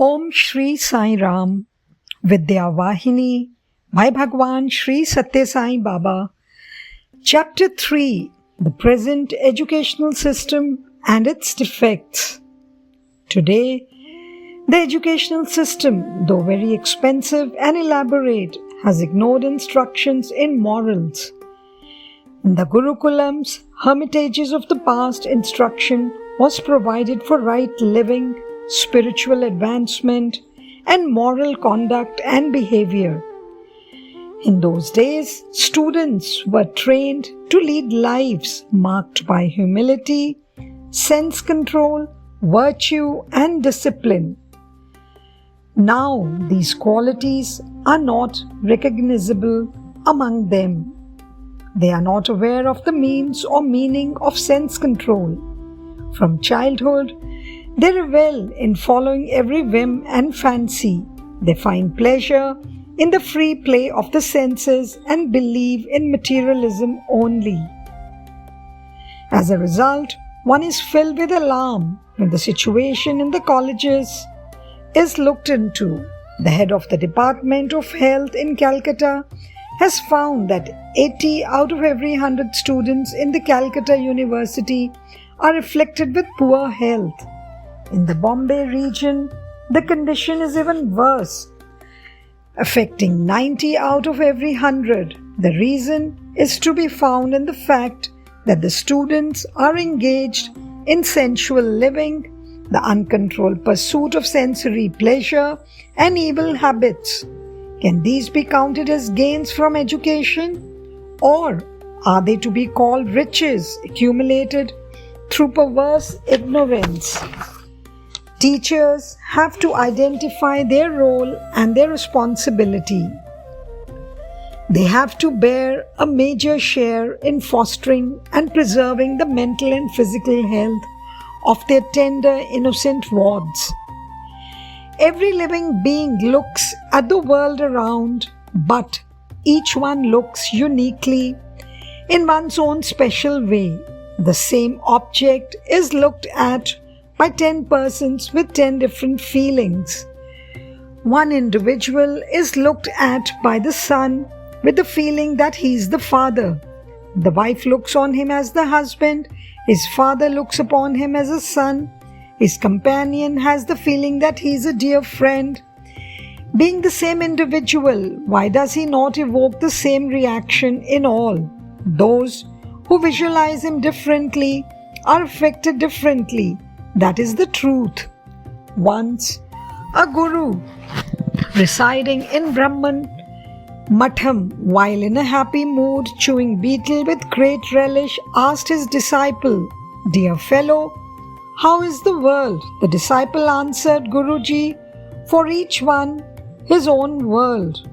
Om Shri Sai Ram, Vidya Vahini by Bhagwan Shri Satya Sai Baba. Chapter 3, The Present Educational System and Its Defects. Today, the educational system, though very expensive and elaborate, has ignored instructions in morals. In the Gurukulams, hermitages of the past, instruction was provided for right living, spiritual advancement, and moral conduct and behavior. In those days, students were trained to lead lives marked by humility, sense control, virtue, and discipline. Now, these qualities are not recognizable among them. They are not aware of the means or meaning of sense control. From childhood, they revel in following every whim and fancy. They find pleasure in the free play of the senses and believe in materialism only. As a result, one is filled with alarm when the situation in the colleges is looked into. The head of the Department of Health in Calcutta has found that 80 out of every 100 students in the Calcutta University are afflicted with poor health. In the Bombay region, the condition is even worse, affecting 90 out of every 100. The reason is to be found in the fact that the students are engaged in sensual living, the uncontrolled pursuit of sensory pleasure, and evil habits. Can these be counted as gains from education? Or are they to be called riches accumulated through perverse ignorance? Teachers have to identify their role and their responsibility. They have to bear a major share in fostering and preserving the mental and physical health of their tender, innocent wards. Every living being looks at the world around, but each one looks uniquely in one's own special way. The same object is looked at by 10 persons with 10 different feelings. One individual is looked at by the son with the feeling that he is the father. The wife looks on him as the husband. His father looks upon him as a son. His companion has the feeling that he is a dear friend. Being the same individual, why does he not evoke the same reaction in all? Those who visualize him differently are affected differently. That is the truth. Once, a guru residing in Brahman Matham, while in a happy mood chewing betel with great relish, asked his disciple, "Dear fellow, how is the world?" The disciple answered, "Guruji, for each one his own world.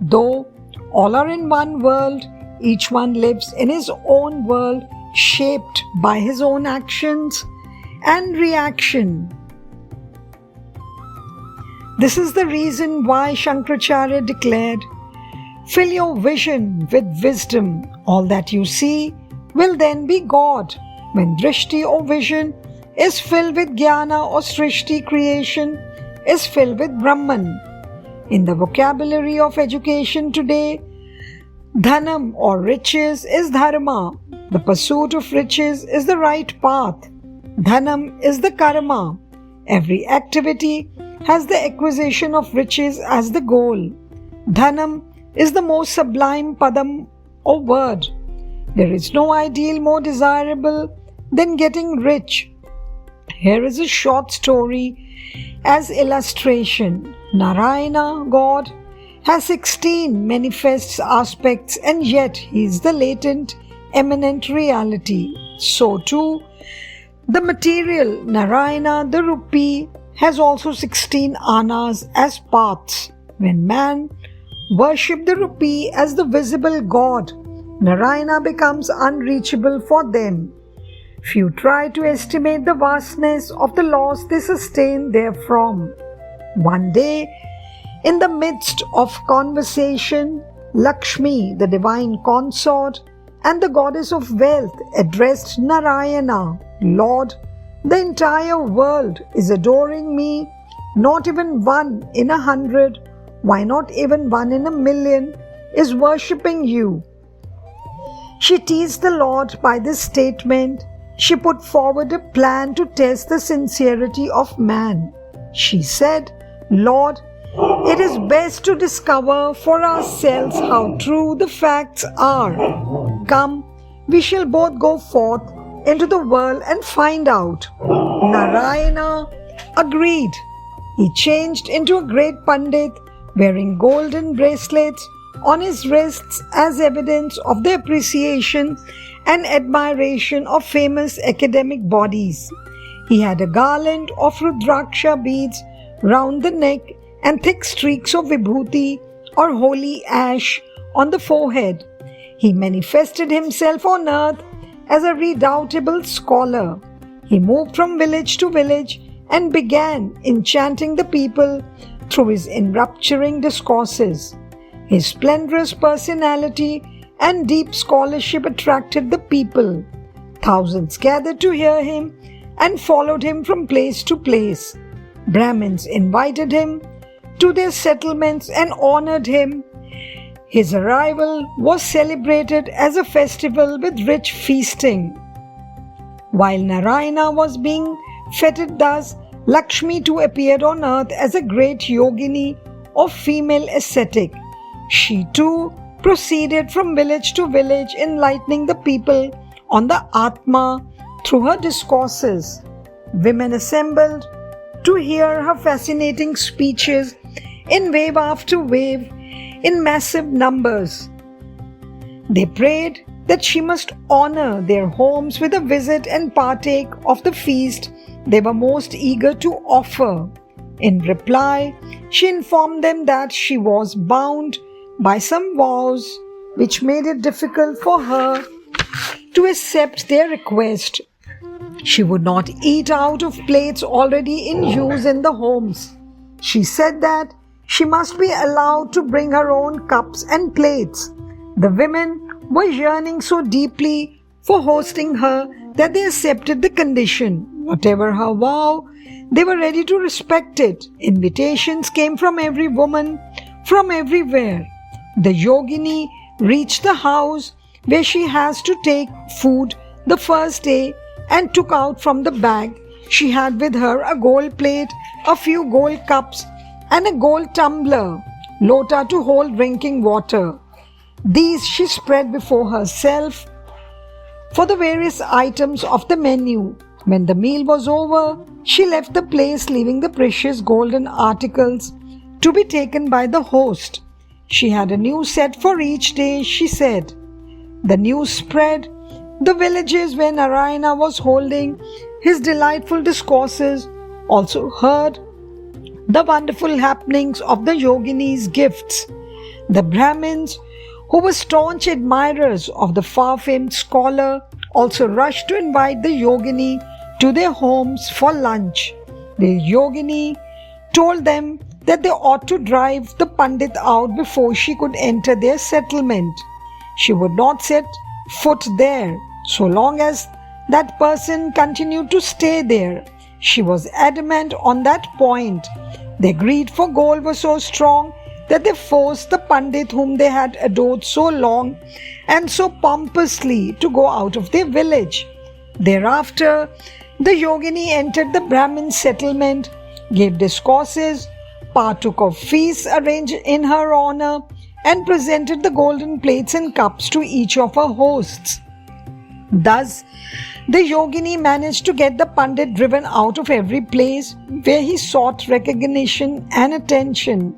Though all are in one world, each one lives in his own world, shaped by his own actions and reaction." This is the reason why Shankaracharya declared, "Fill your vision with wisdom. All that you see will then be God." When drishti or vision is filled with jnana or srishti, creation is filled with Brahman. In the vocabulary of education today, dhanam or riches is dharma. The pursuit of riches is the right path. Dhanam is the karma. Every activity has the acquisition of riches as the goal. Dhanam is the most sublime padam or word. There is no ideal more desirable than getting rich. Here is a short story as illustration. Narayana, God, has 16 manifest aspects, and yet he is the latent, eminent reality. So too, the material Narayana, the rupee, has also 16 anas as paths. When man worship the rupee as the visible God, Narayana becomes unreachable for them. Few try to estimate the vastness of the loss they sustain therefrom. One day, in the midst of conversation, Lakshmi, the divine consort, and the goddess of wealth addressed Narayana, "Lord, the entire world is adoring me not even 1 in 100, why not even 1 in 1,000,000, is worshipping you. She teased the Lord by this statement. She put forward a plan to test the sincerity of man. She said, Lord, it is best to discover for ourselves how true the facts are. Come, we shall both go forth into the world and find out. Narayana agreed. He changed into a great Pandit, wearing golden bracelets on his wrists as evidence of the appreciation and admiration of famous academic bodies. He had a garland of Rudraksha beads round the neck and thick streaks of vibhuti or holy ash on the forehead. He manifested himself on earth as a redoubtable scholar. He moved from village to village and began enchanting the people through his enrapturing discourses. His splendorous personality and deep scholarship attracted the people. Thousands gathered to hear him and followed him from place to place. Brahmins invited him to their settlements and honored him. His arrival was celebrated as a festival with rich feasting. While Narayana was being feted thus, Lakshmi too appeared on earth as a great yogini or female ascetic. She too proceeded from village to village, enlightening the people on the Atma through her discourses. Women assembled to hear her fascinating speeches in wave after wave in massive numbers. They prayed that she must honor their homes with a visit and partake of the feast they were most eager to offer. In reply, she informed them that she was bound by some vows which made it difficult for her to accept their request. She would not eat out of plates already in use in the homes. She said that she must be allowed to bring her own cups and plates. The women were yearning so deeply for hosting her that they accepted the condition. Whatever her vow, they were ready to respect it. Invitations came from every woman, from everywhere. The yogini reached the house where she has to take food the first day and took out from the bag she had with her a gold plate, a few gold cups, and a gold tumbler, lota to hold drinking water. These she spread before herself for the various items of the menu. When the meal was over, she left the place, leaving the precious golden articles to be taken by the host. She had a new set for each day, she said. The news spread. The villages where Narayana was holding his delightful discourses also heard the wonderful happenings of the yogini's gifts. The Brahmins, who were staunch admirers of the far-famed scholar, also rushed to invite the yogini to their homes for lunch. The yogini told them that they ought to drive the Pandit out before she could enter their settlement. She would not set foot there so long as that person continued to stay there. She was adamant on that point. Their greed for gold was so strong that they forced the Pandit whom they had adored so long and so pompously to go out of their village. Thereafter, the yogini entered the Brahmin settlement, gave discourses, partook of feasts arranged in her honor, and presented the golden plates and cups to each of her hosts. Thus, the yogini managed to get the Pandit driven out of every place where he sought recognition and attention.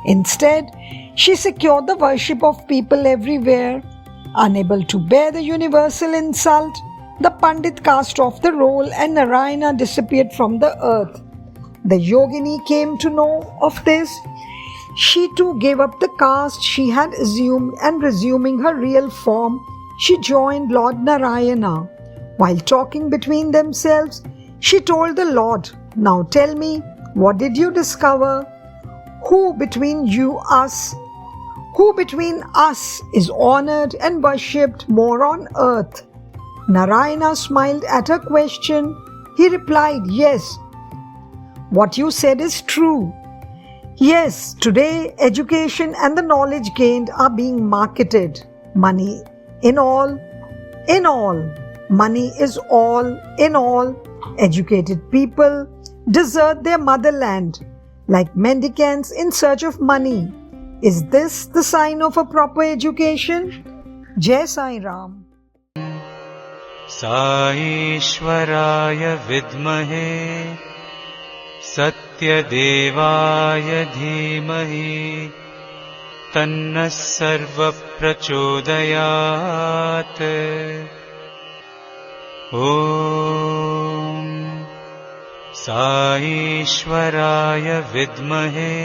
Instead, she secured the worship of people everywhere. Unable to bear the universal insult, the Pandit cast off the role and Narayana disappeared from the earth. The yogini came to know of this. She too gave up the caste she had assumed and resuming her real form, she joined Lord Narayana. While talking between themselves, she told the Lord, "Now tell me, what did you discover? Who between us is honored and worshipped more on earth?" Narayana smiled at her question. He replied, "Yes, what you said is true. Yes, today education and the knowledge gained are being marketed. Money in all, money is all in all. Educated people desert their motherland like mendicants in search of money. Is this the sign of a proper education? Jai Sai Ram. साईश्वराय विद्महे सत्यदेवाय धीमहि तन्नः सर्वः प्रचोदयात्। ॐ साईश्वराय विद्महे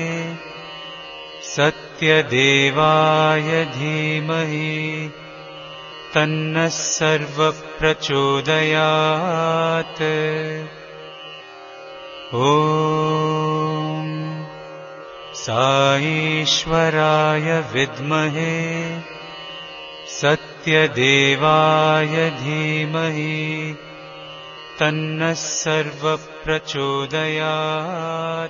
सत्यदेवाय धीमहि तन्नः सर्वः प्रचोदयात्। ॐ साईश्वराय विद्महे सत्यदेवाय धीमहि तन्नः सर्वः प्रचोदयात्।